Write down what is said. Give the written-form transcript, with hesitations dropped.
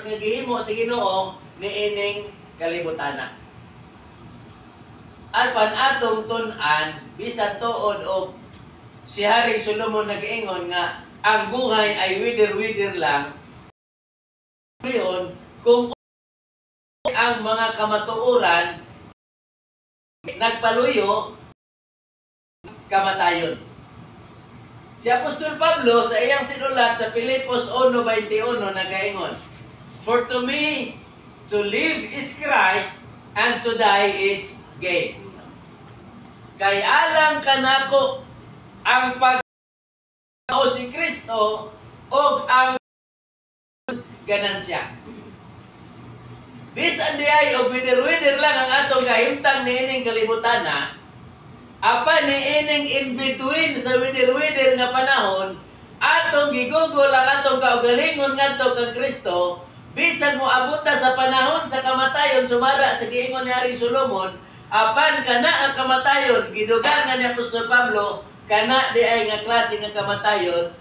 nga gihimo sa Ginoo niining kalibutana. At pan-atong tun-an bisan tuod og si Haring Solomon nag-ingon nga ang buhay ay wider-wider lang. Kung ang mga kamatuoran nagpaluyo, kamatayon. Si Apostol Pablo sa iyang sinulat sa Filipos 1:21 nagaingon, "For to me, to live is Christ, and to die is gain." Kay alang kanako ang pag-o si Kristo o ang ganansya. Bisan di ay og wider-wider lang ang atong kahimtang niining kalibutana, apa niining in between sa wider-wider nga panahon, atong gigugol ang atong kaugalingon ngadto kang Kristo, bisan mo abuta sa panahon sa kamatayon sumara sa giingon ni Haring Solomon, apan kana ang kamatayon gidugangan ni Apostol Pablo, kana di ay nga klase nga kamatayon